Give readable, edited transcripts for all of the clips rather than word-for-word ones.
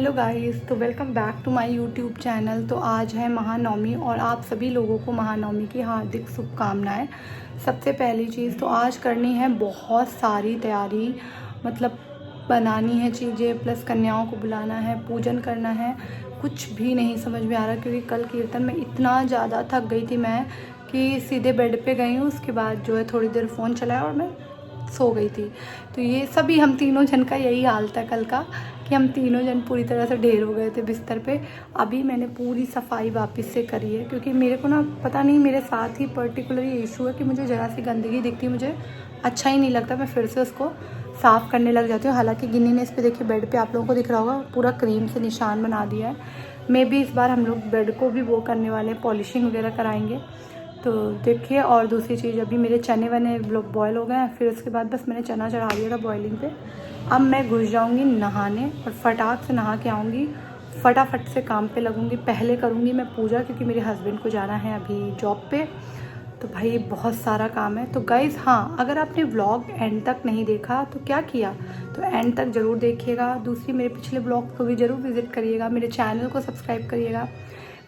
Hello guys, तो welcome back to my YouTube channel. तो आज है महानवमी और आप सभी लोगों को महानवमी की हार्दिक शुभकामनाएं। सबसे पहली चीज़ तो आज करनी है बहुत सारी तैयारी, मतलब बनानी है चीज़ें, प्लस कन्याओं को बुलाना है, पूजन करना है। कुछ भी नहीं समझ में आ रहा क्योंकि कल कीर्तन में इतना ज़्यादा थक गई थी मैं कि सीधे बेड पे गई हूँ। उसके बाद जो है थोड़ी देर फ़ोन चलाया और मैं सो गई थी। तो ये सभी हम तीनों जन का यही हाल था कल का कि हम तीनों जन पूरी तरह से ढेर हो गए थे बिस्तर पे। अभी मैंने पूरी सफाई वापस से करी है क्योंकि मेरे को ना पता नहीं, मेरे साथ ही पर्टिकुलर ये इशू है कि मुझे ज़रा सी गंदगी दिखती है मुझे अच्छा ही नहीं लगता, मैं फिर से उसको साफ़ करने लग जाती हूँ। हालांकि गिन्नी ने इस पर देखिए बेड पे आप लोगों को दिख रहा होगा पूरा क्रीम से निशान बना दिया है। मे भी इस बार हम लोग बेड को भी वो करने वाले हैं, पॉलिशिंग वगैरह कराएंगे। तो देखिए, और दूसरी चीज़, अभी मेरे चने वने बॉयल हो गए हैं, फिर उसके बाद बस मैंने चना चढ़ा दिया था बॉयलिंग पे। अब मैं घुस जाऊंगी नहाने और फटाक से नहा के आऊँगी, फटाफट से काम पे लगूंगी। पहले करूँगी मैं पूजा क्योंकि मेरे हस्बैंड को जाना है अभी जॉब पे। तो भाई बहुत सारा काम है। तो गाइज़ हाँ, अगर आपने व्लॉग एंड तक नहीं देखा तो क्या किया, तो एंड तक ज़रूर देखिएगा। दूसरी, मेरे पिछले व्लॉग को भी ज़रूर विज़िट करिएगा, मेरे चैनल को सब्सक्राइब करिएगा,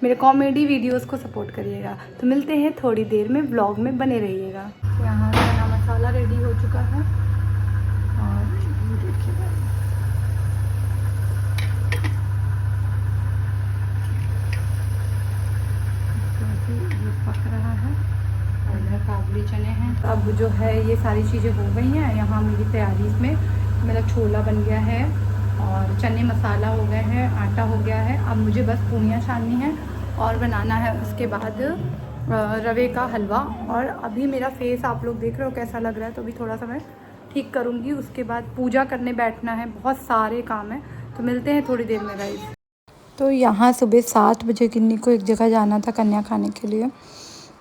मेरे कॉमेडी वीडियोस को सपोर्ट करिएगा। तो मिलते हैं थोड़ी देर में, व्लॉग में बने रहिएगा। यहाँ चना मसाला रेडी हो चुका है और देखिए ये पक रहा है और इधर काबुली चने हैं। तो अब जो है ये सारी चीज़ें हो गई हैं यहाँ मेरी तैयारी में। मेरा छोला बन गया है और चने मसाला हो गए हैं, आटा हो गया है। अब मुझे बस पूड़ियाँ छाननी है और बनाना है उसके बाद रवे का हलवा। और अभी मेरा फेस आप लोग देख रहे हो कैसा लग रहा है, तो अभी थोड़ा सा मैं ठीक करूँगी। उसके बाद पूजा करने बैठना है, बहुत सारे काम हैं। तो मिलते हैं थोड़ी देर में गाइस। तो यहाँ सुबह 7 बजे गिन्नी को एक जगह जाना था कन्या खाने के लिए,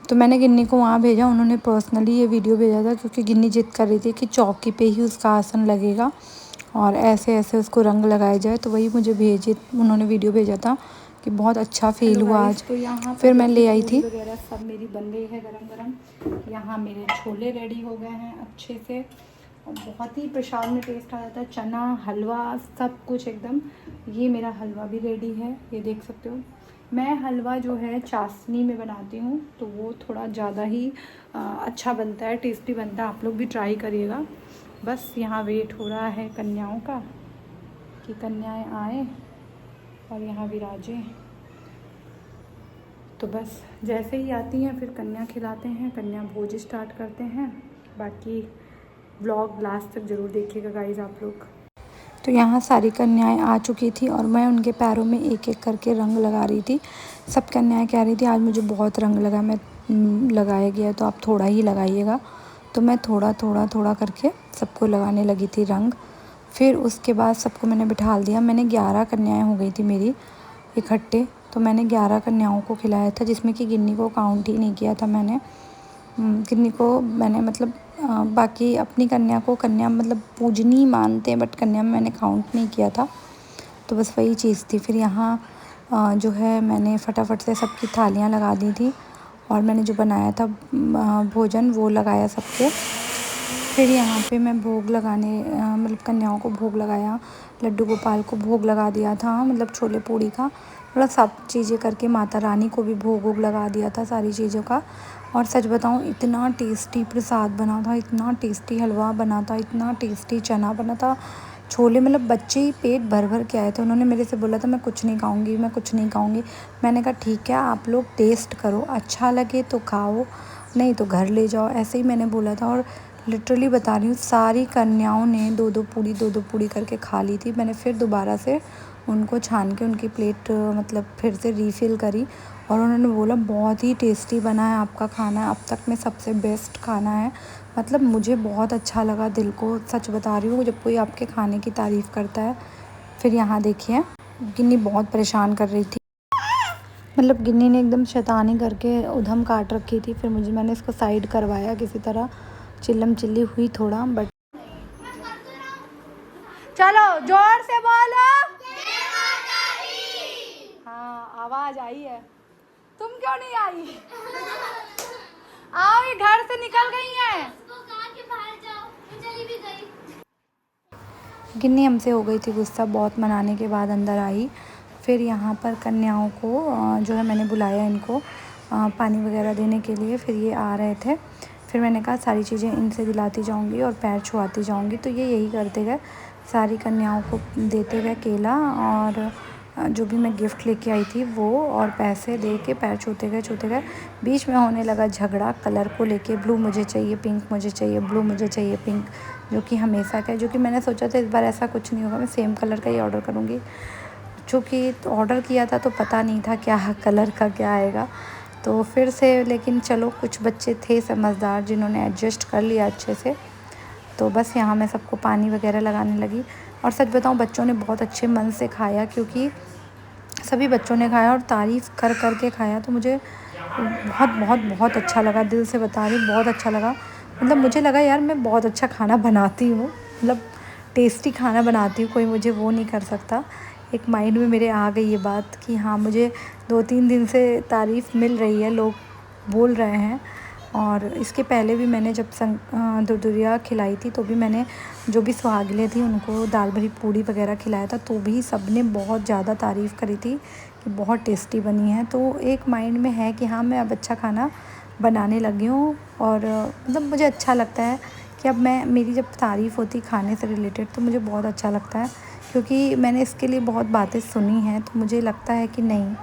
तो मैंने गिन्नी को वहाँ भेजा। उन्होंने पर्सनली ये वीडियो भेजा था क्योंकि गिन्नी जिद कर रही थी कि चौकी पे ही उसका आसन लगेगा और ऐसे ऐसे उसको रंग लगाया जाए। तो वही मुझे उन्होंने वीडियो भेजा था कि बहुत अच्छा फील हुआ आज। तो यहाँ फिर मैं ले आई थी वगैरह सब मेरी बन गई है गरम गरम। यहाँ मेरे छोले रेडी हो गए हैं अच्छे से और बहुत ही प्रसाद में टेस्ट आ जाता है। चना हलवा सब कुछ एकदम। ये मेरा हलवा भी रेडी है, ये देख सकते हो। मैं हलवा जो है चाशनी में बनाती हूँ तो वो थोड़ा ज़्यादा ही अच्छा बनता है, टेस्टी बनता है। आप लोग भी ट्राई करिएगा। बस यहाँ वेट हो रहा है कन्याओं का कि कन्याएं आए और यहाँ विराजे। तो बस जैसे ही आती हैं फिर कन्या खिलाते हैं, कन्या भोज स्टार्ट करते हैं। बाकी व्लॉग लास्ट तक ज़रूर देखिएगा गाइज आप लोग। तो यहाँ सारी कन्याएं आ चुकी थी और मैं उनके पैरों में एक एक करके रंग लगा रही थी। सब कन्याएं कह रही थी आज मुझे बहुत रंग लगा। मैं लगाया गया तो आप थोड़ा ही लगाइएगा। तो मैं थोड़ा थोड़ा थोड़ा करके सबको लगाने लगी थी रंग। फिर उसके बाद सबको मैंने बिठा दिया। मैंने 11 कन्याएं हो गई थी मेरी इकट्ठे, तो मैंने 11 कन्याओं को खिलाया था, जिसमें कि गिन्नी को काउंट ही नहीं किया था मैंने। गिन्नी को मैंने मतलब बाकी अपनी कन्या को कन्या मतलब पूजनी मानते हैं, बट कन्या में मैंने काउंट नहीं किया था। तो बस वही चीज़ थी। फिर यहाँ जो है मैंने फटाफट से सबकी थालियाँ लगा दी थी और मैंने जो बनाया था भोजन वो लगाया सबके। फिर यहाँ पे मैं भोग लगाने मतलब कन्याओं को भोग लगाया, लड्डू गोपाल को भोग लगा दिया था, मतलब छोले पूड़ी का, मतलब सब चीज़ें करके माता रानी को भी भोग लगा दिया था सारी चीज़ों का। और सच बताऊँ इतना टेस्टी प्रसाद बना था, इतना टेस्टी हलवा बना था, इतना टेस्टी चना बना था, छोले, मतलब बच्चे ही पेट भर भर के आए थे। उन्होंने मेरे से बोला था मैं कुछ नहीं खाऊंगी, मैं कुछ नहीं खाऊंगी। मैंने कहा ठीक है, आप लोग टेस्ट करो, अच्छा लगे तो खाओ, नहीं तो घर ले जाओ, ऐसे ही मैंने बोला था। और लिटरली बता रही हूँ सारी कन्याओं ने दो दो पूड़ी करके खा ली थी। मैंने फिर दोबारा से उनको छान के उनकी प्लेट मतलब फिर से रीफ़िल करी और उन्होंने बोला बहुत ही टेस्टी बना है आपका खाना, अब तक में सबसे बेस्ट खाना है। मतलब मुझे बहुत अच्छा लगा दिल को, सच बता रही हूँ, जब कोई आपके खाने की तारीफ़ करता है। फिर यहाँ देखिए गिन्नी बहुत परेशान कर रही थी, मतलब गिन्नी ने एकदम शैतानी करके उधम काट रखी थी। फिर मैंने इसको साइड करवाया किसी तरह, चिल्लम चिल्ली हुई थोड़ा, बट चलो जोर से बोलो। हाँ आवाज आई है, तुम क्यों नहीं आई? आओ, ये घर से निकल गई हैं। गिन्नी हमसे हो गई थी गुस्सा, बहुत मनाने के बाद अंदर आई। फिर यहाँ पर कन्याओं को जो है मैंने बुलाया इनको पानी वगैरह देने के लिए। फिर ये आ रहे थे, फिर मैंने कहा सारी चीज़ें इनसे दिलाती जाऊंगी और पैर छुआती जाऊंगी। तो ये यही करते गए, सारी कन्याओं को देते गए केला और जो भी मैं गिफ्ट लेके आई थी वो, और पैसे दे के पैर छूते गए। बीच में होने लगा झगड़ा कलर को लेके, ब्लू मुझे चाहिए, पिंक मुझे चाहिए, ब्लू मुझे चाहिए, पिंक, जो कि हमेशा का है। जो कि मैंने सोचा था इस बार ऐसा कुछ नहीं होगा, मैं सेम कलर का ही ऑर्डर करूँगी। चूँकि तो ऑर्डर किया था तो पता नहीं था क्या कलर का क्या आएगा, तो फिर से, लेकिन चलो कुछ बच्चे थे समझदार जिन्होंने एडजस्ट कर लिया अच्छे से। तो बस यहाँ मैं सबको पानी वगैरह लगाने लगी। और सच बताऊँ बच्चों ने बहुत अच्छे मन से खाया, क्योंकि सभी बच्चों ने खाया और तारीफ़ कर कर के खाया। तो मुझे बहुत बहुत बहुत अच्छा लगा, दिल से बता रही, बहुत अच्छा लगा। मतलब मुझे लगा यार मैं बहुत अच्छा खाना बनाती हूँ, मतलब टेस्टी खाना बनाती हूँ, कोई मुझे वो नहीं कर सकता। एक माइंड में मेरे आ गई ये बात कि हाँ मुझे 2-3 दिन से तारीफ़ मिल रही है, लोग बोल रहे हैं। और इसके पहले भी मैंने जब दुदुरिया खिलाई थी तो भी मैंने जो भी सुहागिनें थी उनको दाल भरी पूड़ी वगैरह खिलाया था, तो भी सब ने बहुत ज़्यादा तारीफ़ करी थी कि बहुत टेस्टी बनी है। तो एक माइंड में है कि हाँ मैं अब अच्छा खाना बनाने लगी हूँ। और मतलब मुझे अच्छा लगता है कि अब मेरी जब तारीफ़ होती खाने से रिलेटेड तो मुझे बहुत अच्छा लगता है, क्योंकि मैंने इसके लिए बहुत बातें सुनी हैं। तो मुझे लगता है कि नहीं,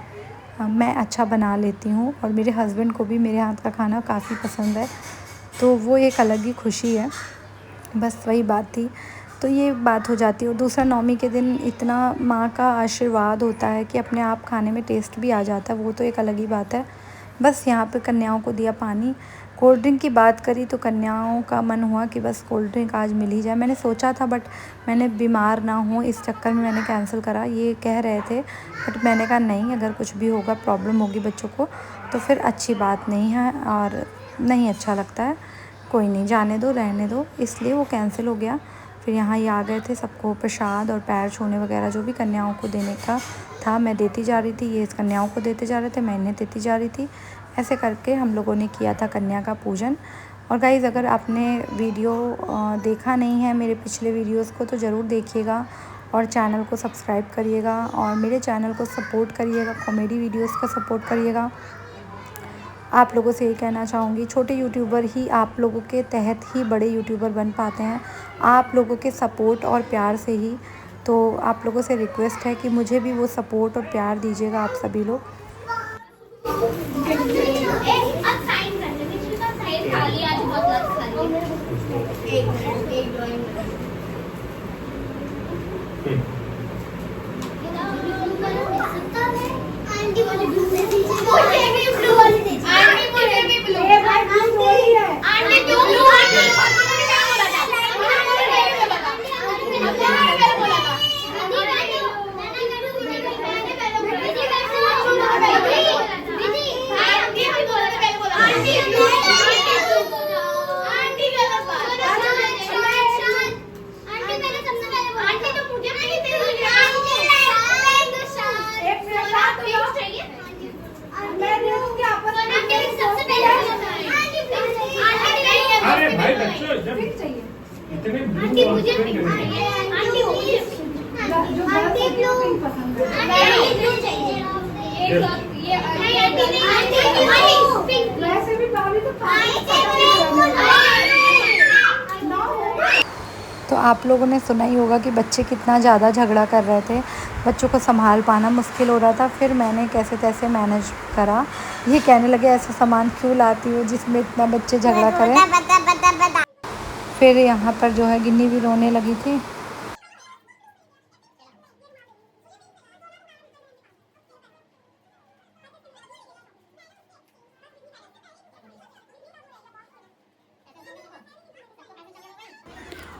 मैं अच्छा बना लेती हूँ। और मेरे हस्बैंड को भी मेरे हाथ का खाना काफ़ी पसंद है, तो वो एक अलग ही खुशी है। बस वही बात थी, तो ये बात हो जाती है। और दूसरा, नवमी के दिन इतना माँ का आशीर्वाद होता है कि अपने आप खाने में टेस्ट भी आ जाता है, वो तो एक अलग ही बात है। बस यहाँ पे कन्याओं को दिया पानी। कोल्ड ड्रिंक की बात करी तो कन्याओं का मन हुआ कि बस कोल्ड ड्रिंक आज मिल ही जाए। मैंने सोचा था बट मैंने बीमार ना हूँ इस चक्कर में मैंने कैंसिल करा। ये कह रहे थे बट मैंने कहा नहीं, अगर कुछ भी होगा, प्रॉब्लम होगी बच्चों को तो फिर अच्छी बात नहीं है और नहीं अच्छा लगता है, कोई नहीं, जाने दो, रहने दो, इसलिए वो कैंसिल हो गया। फिर यहाँ ये आ गए थे, सबको प्रसाद और पैर छूने वगैरह जो भी कन्याओं को देने का था मैं देती जा रही थी, ये इस कन्याओं को देते जा रहे थे, मैं इन्हें देती जा रही थी। ऐसे करके हम लोगों ने किया था कन्या का पूजन। और गाइज़ अगर आपने वीडियो देखा नहीं है मेरे पिछले वीडियोस को तो ज़रूर देखिएगा और चैनल को सब्सक्राइब करिएगा और मेरे चैनल को सपोर्ट करिएगा, कॉमेडी वीडियोस का सपोर्ट करिएगा। आप लोगों से ये कहना चाहूँगी, छोटे यूट्यूबर ही आप लोगों के तहत ही बड़े यूट्यूबर बन पाते हैं, आप लोगों के सपोर्ट और प्यार से ही। तो आप लोगों से रिक्वेस्ट है कि मुझे भी वो सपोर्ट और प्यार दीजिएगा आप सभी लोग। अरे भाई बच्चों जब इतने आंटी मुझे पिंक चाहिए, आंटी मुझे आंटी ब्लू चाहिए, एक साथ ये आंटी पिंक वैसे भी भाभी तो तो आप लोगों ने सुना ही होगा कि बच्चे कितना ज़्यादा झगड़ा कर रहे थे, बच्चों को संभाल पाना मुश्किल हो रहा था। फिर मैंने कैसे तैसे मैनेज करा। ये कहने लगे ऐसा सामान क्यों लाती हो जिसमें इतना बच्चे झगड़ा करें। फिर यहाँ पर जो है गिन्नी भी रोने लगी थी।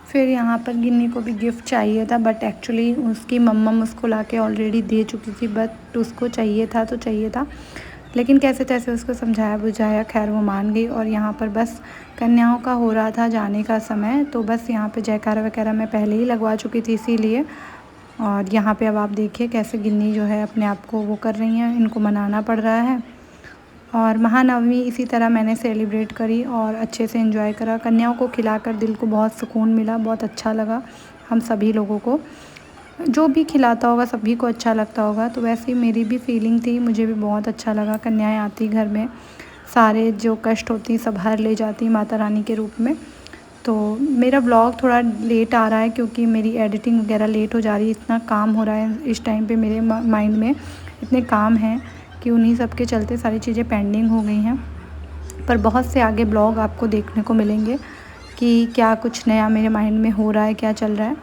फिर यहाँ पर गिन्नी को भी गिफ्ट चाहिए था बट एक्चुअली उसकी मम्मा उसको लाके ऑलरेडी दे चुकी थी, बट उसको चाहिए था तो चाहिए था, लेकिन कैसे तैसे उसको समझाया बुझाया, खैर वो मान गई। और यहाँ पर बस कन्याओं का हो रहा था जाने का समय, तो बस यहाँ पे जयकारा वगैरह मैं पहले ही लगवा चुकी थी इसीलिए। और यहाँ पे अब आप देखिए कैसे गिन्नी जो है अपने आप को वो कर रही हैं, इनको मनाना पड़ रहा है। और महानवमी इसी तरह मैंने सेलिब्रेट करी और अच्छे से एंजॉय करा। कन्याओं को खिलाकर दिल को बहुत सुकून मिला, बहुत अच्छा लगा। हम सभी लोगों को, जो भी खिलाता होगा सभी को अच्छा लगता होगा। तो वैसे ही मेरी भी फीलिंग थी, मुझे भी बहुत अच्छा लगा। कन्याएं आती घर में, सारे जो कष्ट होती सब हर ले जाती माता रानी के रूप में। तो मेरा व्लॉग थोड़ा लेट आ रहा है क्योंकि मेरी एडिटिंग वगैरह लेट हो जा रही है। इतना काम हो रहा है इस टाइम पे, मेरे माइंड में इतने काम हैं कि उन्हीं सब के चलते सारी चीज़ें पेंडिंग हो गई हैं। पर बहुत से आगे ब्लॉग आपको देखने को मिलेंगे कि क्या कुछ नया मेरे माइंड में हो रहा है, क्या चल रहा है।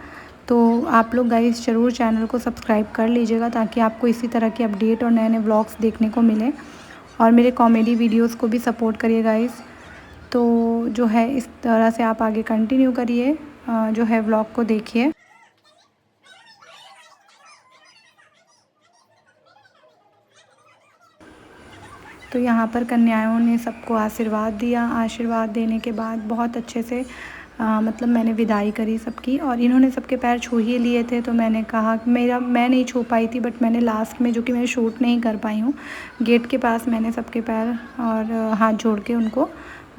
तो आप लोग गाइस ज़रूर चैनल को सब्सक्राइब कर लीजिएगा ताकि आपको इसी तरह की अपडेट और नए नए ब्लॉग्स देखने को मिलें। और मेरे कॉमेडी वीडियोस को भी सपोर्ट करिए गाइस। तो जो है इस तरह से आप आगे कंटिन्यू करिए, जो है व्लॉग को देखिए। तो यहाँ पर कन्याओं ने सबको आशीर्वाद दिया। आशीर्वाद देने के बाद बहुत अच्छे से मतलब मैंने विदाई करी सबकी, और इन्होंने सबके पैर छू ही लिए थे। तो मैंने कहा मैं नहीं छू पाई थी, बट मैंने लास्ट में, जो कि मैं शूट नहीं कर पाई हूँ, गेट के पास मैंने सबके पैर और हाथ जोड़ के उनको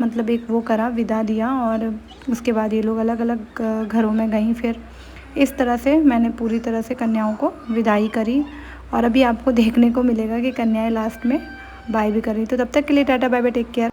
मतलब एक वो करा, विदा दिया। और उसके बाद ये लोग अलग अलग घरों में गईं। फिर इस तरह से मैंने पूरी तरह से कन्याओं को विदाई करी। और अभी आपको देखने को मिलेगा कि कन्याएं लास्ट में बाय भी कर रही। तो तब तक के लिए tata bye bye, take care.